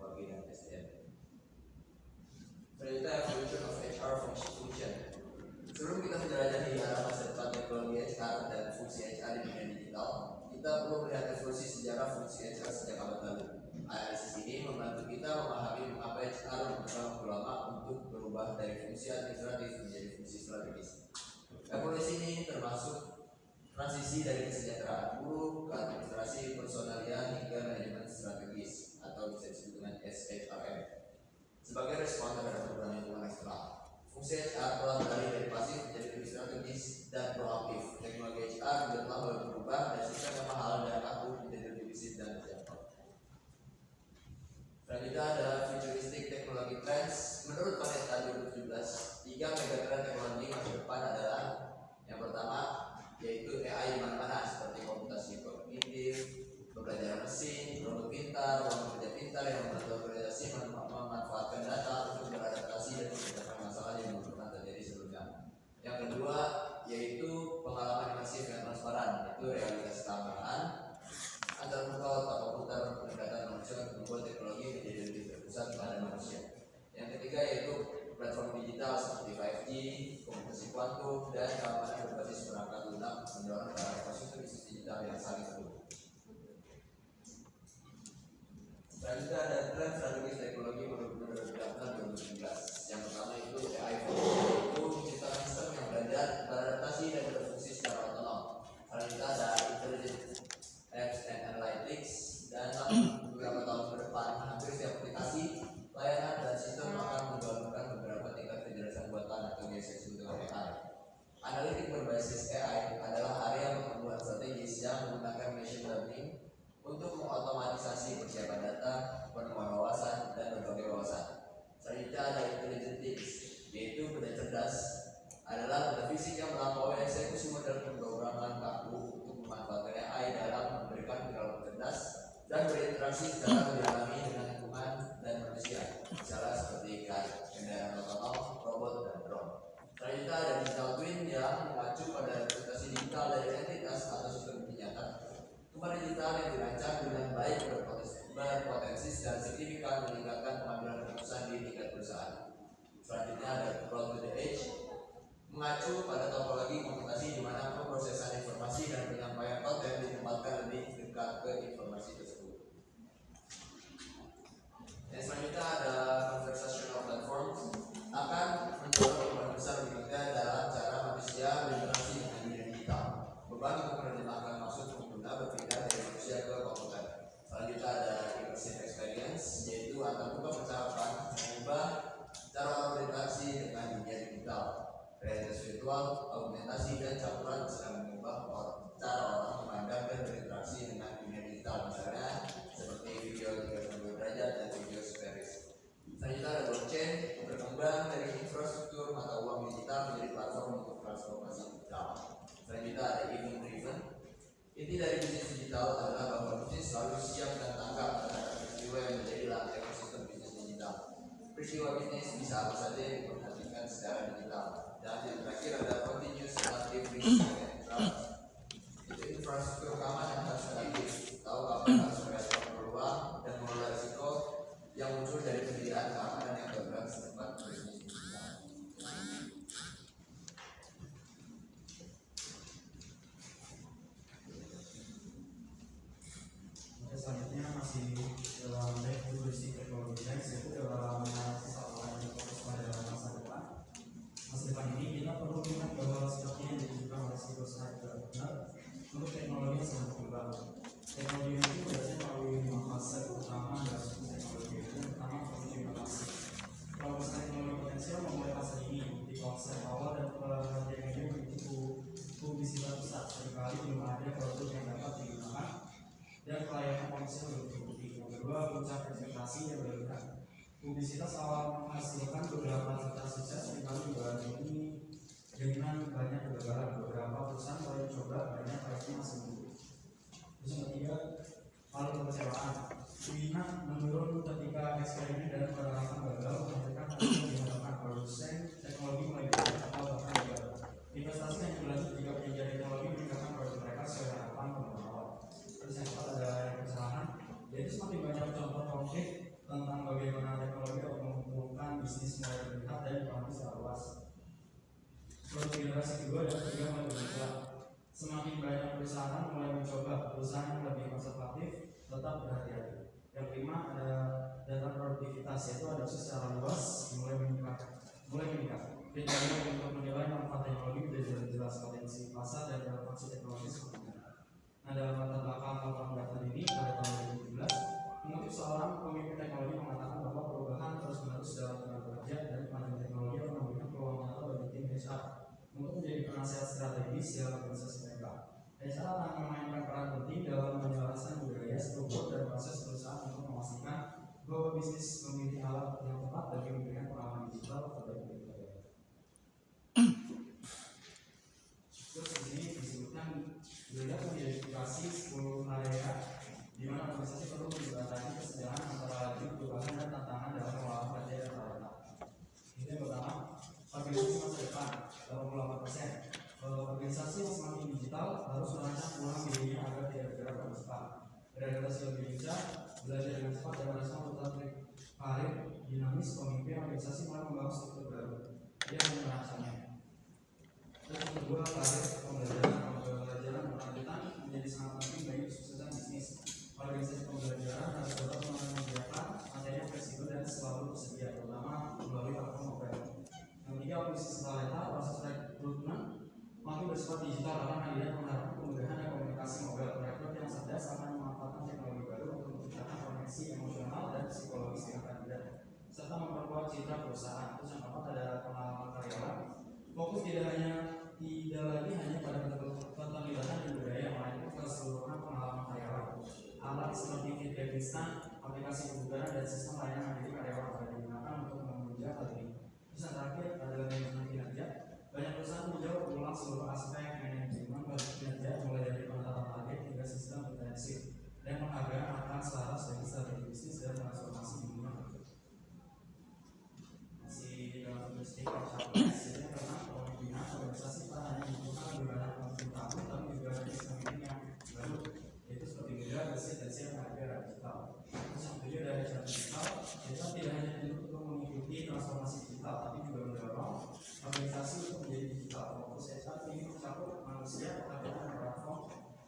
teknologi dan SDM. Selanjutnya evolution of HR function. Sebelum kita menjelajahi arah masa depan teknologi HR dan fungsi HR di dunia digital, kita perlu melihat evolusi sejarah fungsi HR sejak abad lalu. Analisis ini membantu kita memahami mengapa HR berkembang begitu lama untuk berubah dari fungsi administratif menjadi fungsi strategis. Evolusi ini termasuk transisi dari kesejahteraan buruh ke administrasi personalia hingga manajemen strategis atau bisa disebut dengan SHRM. Sebagai respon terhadap perubahan lingkungan eksternal, fungsi HR telah beralih dari pasif menjadi lebih strategis dan proaktif. Teknologi HR juga telah berubah dari sistem yang mahal dan kaku menjadi lebih visif dan terjangkau. Selanjutnya ada futuristic technology trends. Menurut Panetta 2017, 3 megatrend teknologi masa depan adalah yang pertama yaitu AI di mana-mana seperti komputasi kognitif, pembelajaran mesin, robot pintar, ruang kerja pintar yang membantu organisasi memanfaatkan data untuk beradaptasi dan memecahkan masalah yang belum pernah terjadi sebelumnya. Yang kedua yaitu pengalaman imersif yang transparan, yaitu realitas tambahan antar muka otak komputer, pendekatan manusia untuk membuat teknologi menjadi lebih terpusat pada manusia. Yang ketiga yaitu platform digital seperti 5G, komputasi kuantum, dan keamanan berbasis perangkat lunak mendorong ke arah ekosistem bisnis digital yang saling terhubung. Selanjutnya ada tren strategis teknologi menurut 2019. Yang pertama itu AI, yaitu menciptakan sistem yang belajar, beradaptasi, dan berfungsi secara otonom. Selanjutnya ada intelligent apps and analytics, dan beberapa tahun ke depan hampir setiap aplikasi, layanan, dan sistem akan menggunakan beberapa tingkat kejelasan buatan atau biasa disebut dengan AI. Analitik berbasis AI adalah area pertumbuhan strategis yang menggunakan machine learning untuk mengotomatisasi persiapan data, penemuan wawasan, dan berbagai wawasan. Selanjutnya ada intelligent teams, yaitu benda cerdas adalah benda fisik yang melampaui eksekusi model pemrograman kaku untuk memanfaatkan AI dalam memberikan perilaku cerdas dan berinteraksi secara lebih alami dengan lingkungan dan manusia, misalnya seperti kendaraan otonom, robot, dan drone. Selanjutnya ada digital twin yang mengacu pada representasi digital dari entitas atau sistem bukti nyata. Tumor digital yang dirancang dengan baik berpotensi secara signifikan meningkatkan pengambilan keputusan di tingkat perusahaan. Selanjutnya ada cloud to the edge, mengacu pada topologi komputasi di mana pemrosesan informasi dan penyampaian konten ditempatkan lebih dekat ke informasi tersebut. Yang selanjutnya ada conversational platforms akan mendorong perubahan besar berikutnya dalam cara manusia berinteraksi dengan dunia digital. Beban untuk menerjemahkan maksud pengguna berpindah dari manusia ke komputer. Selanjutnya ada immersive experience, yaitu antar muka percakapan mengubah cara orang berinteraksi dengan dunia digital. Realitas virtual, augmentasi, dan campuran bisa mengubah cara orang memandang dan berinteraksi dengan dunia digital, misalnya seperti video 360 derajat dan video series. Selanjutnya ada blockchain, berkembang dari infrastruktur mata uang digital menjadi platform untuk transformasi digital. Selanjutnya ada event driven. Inti dari bisnis digital adalah bahwa bisnis selalu siap dan tanggap terhadap peristiwa yang menjadi lantai ekosistem bisnis digital. Peristiwa bisnis bisa apa saja yang diperhatikan secara digital. Dan yang terakhir ada continuous adaptive risk management. Itu infrastruktur keamanan yang harus adaptif, tahu kapan harus merespon peluang dan mengelola risiko yang muncul dari pendirian keamanan yang bergerak setempat bisnis digital. Selanjutnya masih dalam futuristic technology next, yaitu dalam analisis apa yang fokus pada masa depan. Masa depan ini kita perlu ingat bahwa seperti yang ditunjukkan oleh Steve Snyder untuk teknologi yang sangat berkembang. Teknologi itu biasanya melalui 5 fase utama dalam teknologi. Yang pertama fase inovasi. Kalau fase teknologi potensial memulai fase ini di konsep awal dan pengertian ini begitu publisitas besar. Seringkali belum ada produk yang dapat digunakan dan pelayanan komersial belum terbukti. Yang kedua, puncak ekspektasi yang berlebihan. Publisitas awal menghasilkan beberapa cerita sukses, seringkali ini dengan banyak kegagalan. Beberapa perusahaan mulai mencoba, banyak proyeknya masih menunggu. Terus yang ketiga, hal kekecewaan. Minat menurun ketika eksperimen dan penerapan gagal, menghasilkan hasil yang diharapkan. Produsen teknologi mulai gagal atau bahkan gagal. Investasi yang berlanjut jika penyedia teknologi meningkatkan produk mereka sesuai harapan pengelola. Terus yang keempat ada kesalahan, yaitu semakin banyak contoh konflik tentang Generasi kedua dan ketiga mulai bermunculan. Semakin banyak perusahaan mulai mencoba perusahaan yang lebih konservatif, tetap berhati-hati. Yang kelima ada data produktivitas, yaitu adopsi secara luas mulai meningkat. Kriteria untuk menilai manfaat teknologi sudah jelas, potensi pasar dan relevansi teknologi seperti ini. Nah, dalam latar belakang laporan data ini pada tahun 2017, mengutip seorang pemimpin teknologi mengatakan bahwa perubahan terus-menerus dalam tenaga kerja dan kemajuan teknologi akan memberikan peluang nyata bagi tim HR untuk menjadi penasehat strategis dalam organisasi mereka. HR akan memainkan peran penting dalam menjelaskan budaya, struktur, dan proses perusahaan untuk memastikan bahwa bisnis memiliki alat yang tepat bagi memberikan pengalaman digital terbaik bagi mereka. Terus di sini disebutkan beliau mengidentifikasi 10 area di mana organisasi perlu menjembatani kesenjangan antara laju perubahan dan tantangan dalam pengolahan kerja dan talenta. Ini yang pertama, organisasi masa depan 88%. Organisasi yang semakin digital harus merancang ulang dirinya agar tidak bergerak lebih cepat, beradaptasi lebih lincah, belajar dengan cepat dan merespon tuntutan karir dinamis. Pemimpin organisasi mulai membangun struktur baru. Dia merancangnya. Terus yang kedua, karir pembelajaran berkelanjutan menjadi sangat penting bagi kesuksesan bisnis. Organisasi pembelajaran harus dapat menyediakan materi yang fleksibel dan selalu tersedia, terutama melalui platform mobile. Yang ketiga, akuisisi talenta. Proses rekrutmen makin bersifat digital karena kandidat mengharapkan kemudahan dan komunikasi mobile. Rekrut yang cerdas akan memanfaatkan teknologi baru untuk menciptakan koneksi emosional dan psikologis dengan kandidat, serta memperkuat citra perusahaan. Terus yang keempat ada pengalaman karyawan. Fokus tidak lagi hanya pada keterlibatan dan budaya, melainkan keseluruhan pengalaman karyawan. Alat seperti feedback instan, aplikasi kebugaran, dan sistem layanan mandiri karyawan akan digunakan untuk menunjang hal ini. Terus yang terakhir adalah manajemen kinerja. Banyak perusahaan menjawab ulang seluruh aspek manajemen kinerja, mulai dari penetapan target hingga sistem intensif dan penghargaan akan selaras bagi strategi bisnis dan transformasi dunia. Masih dalam tulistik hasilnya karena pembinaan organisasi tak hanya membutuhkan keberadaan pemimpin tamu, tapi juga ada sistem yang baru, yaitu seperti media, gesit, dan siap era digital. Terus yang kedua dari cara digital, kita tidak hanya untuk mengikuti transformasi digital, tapi juga mendorong organisasi untuk menjadi digital. Fokus HR ini mencakup manusia, pekerjaan, dan platform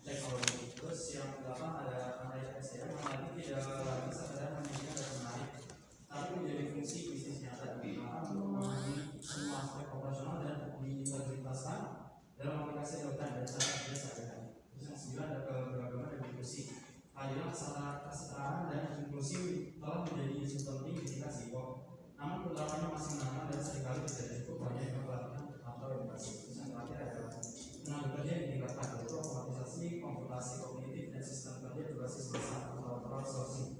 teknologi. Terus yang kedelapan ada analisa SDM yang lagi tidak lagi sekedar menjadi dan menarik, tapi menjadi fungsi bisnis nyata. Maka untuk memenuhi semua aspek operasional dan diintegritaskan dalam aplikasi real-time dan cara kerja sehari-hari. Terus yang sembilan ada keberagaman dan inklusi. Keadilan, kesetaraan, dan inklusi telah menjadi isu penting ketika SIPO. Namun penerapannya masih menantang dan seringkali tidak cukup hanya dengan pelatihan atau edukasi. Terus yang terakhir adalah tenaga kerja yang ditingkatkan, yaitu otomatisasi, komputasi kognitif, dan sistem kerja berbasis besar atau crowdsourcing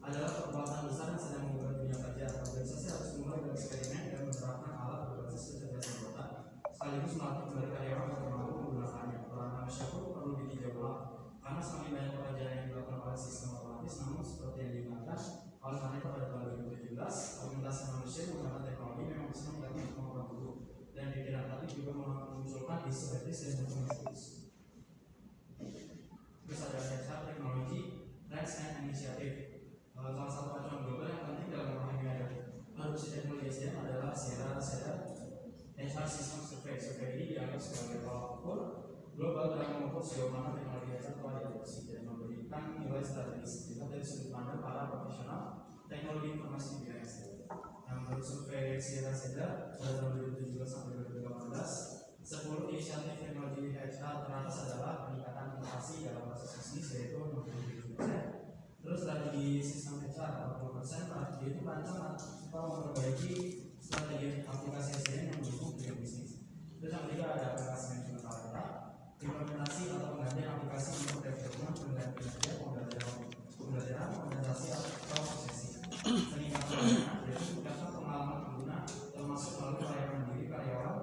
adalah perbuatan besar yang sedang mengubah dunia kerja. Organisasi harus mulai bereksperimen dan menerapkan alat berbasis kecerdasan buatan, sekaligus melatih kembali karyawan untuk mampu menggunakannya. Peran manusia pun perlu ditinjau ulang, karena semakin banyak pekerjaan yang dilakukan oleh sistem otomatis. Namun seperti yang diingatkan oleh Kanita pada tahun 2017, augmentasi manusia menggunakan teknologi memang bisa meningkatkan kemampuan tubuh dan pikiran, tapi juga memunculkan isu etis dan humanistis. Terus ada HR teknologi, trends and initiative. Salah satu acuan global yang penting dalam memahami adopsi teknologi SDM adalah SEDA HR System Survey. Survey ini dianggap sebagai tolak ukur global dalam mengukur sejauh mana teknologi HR telah diadopsi dan memberikan nilai strategis dilihat dari sudut pandang para profesional teknologi informasi di bidang SDM. Nah, menurut survei SEDA pada tahun 2017 sampai 2018, 10 inisiatif teknologi HR teratas adalah peningkatan inovasi dalam proses bisnis, yaitu 67%. Terus strategi sistem HR 40%, yaitu rancangan atau memperbaiki strategi aplikasi SDM yang mendukung dunia bisnis. Terus yang ketiga ada aplikasi manajemen talenta, implementasi atau penggantian aplikasi untuk rekrutmen, penggantian kinerja, pembelajaran, organisasi atau prosesi. Peningkatan layanan, yaitu meningkatkan pengalaman pengguna, termasuk melalui pelayanan mandiri karyawan,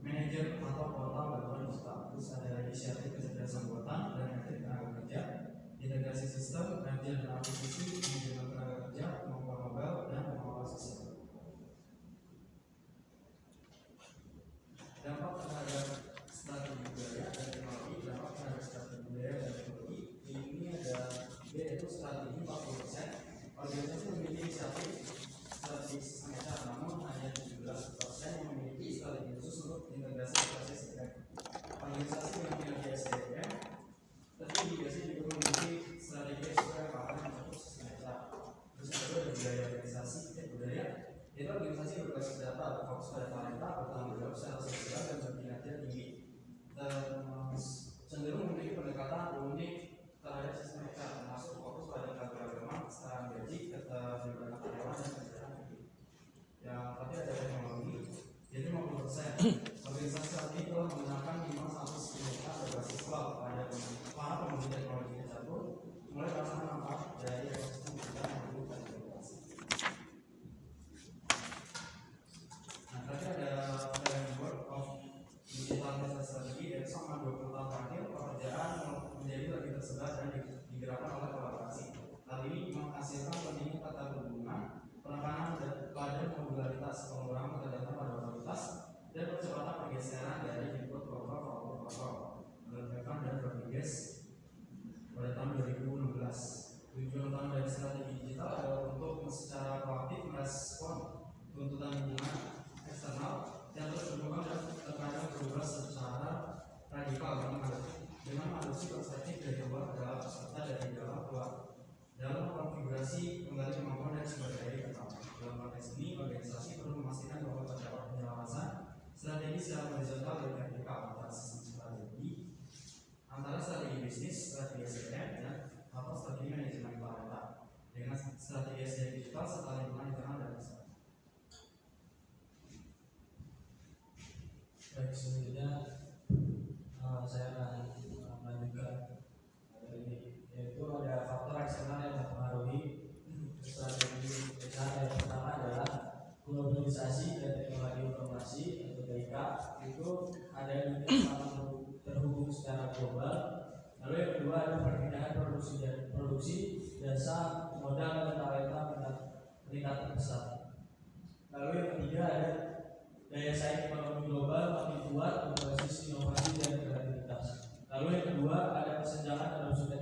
manajer atau portal bantuan digital. Terus ada inisiatif kecerdasan buatan dan etik tenaga kerja, integrasi sistem, kajian dan akuisisi, manajemen tenaga kerja, kemampuan mobile, dan kemampuan sosial. Dampak terhadap strategi budaya dan teknologi Jadi organisasi berbasis data berfokus pada talenta, bertanggung jawab secara sosial dan berkinerja tinggi. Cenderung memiliki pendekatan unik terhadap sistem HR, termasuk fokus pada keberagaman, kesetaraan gaji, keterlibatan karyawan dan kerjaan. Yang tadi ada teknologi, jadi 50%. Organisasi saat ini telah menggunakan minimal satu skill berbasis cloud pada para pengemudi teknologi tersebut, mulai merasakan manfaat dari ekosistem digital yang mendukung inovasi. Nah, tadi ada framework of digital business strategy dari selama 20 tahun terakhir, pekerjaan menjadi lebih tersebar dan digerakkan oleh kolaborasi. Hal ini menghasilkan pentingnya tata hubungan, penekanan pada modularitas, pengurangan ketergantungan pada otoritas, dan percepatan pergeseran dari input protokol ke output protokol. Menurut dan Rodriguez pada tahun 2016. Tujuan utama dari strategi digital adalah untuk secara proaktif merespon tuntutan lingkungan eksternal yang terus berkembang dan terkadang berubah secara radikal dengan mengadopsi perspektif dari luar ke dalam serta dari dalam keluar dalam konfigurasi kembali kemampuan dan sumber daya pertama. Dalam konteks ini, organisasi perlu memastikan bahwa terdapat penyelarasan strategi secara horizontal dan vertikal antara sistem strategi, antara strategi bisnis, strategi SDM, dan atau strategi manajemen talenta dengan strategi SDM digital serta lingkungan internal dan eksternal. Baik, selanjutnya saya akan melanjutkan dari yaitu ada faktor eksternal yang mempengaruhi strategi HR. Yang pertama adalah globalisasi dan teknologi informasi atau TIK. Itu ada dunia yang terhubung secara global. Lalu yang kedua ada perpindahan produksi jasa modal dan talenta meningkat pesat. Lalu yang ketiga ada daya saing ekonomi global makin kuat berbasis inovasi dan kreativitas. Lalu yang kedua ada kesenjangan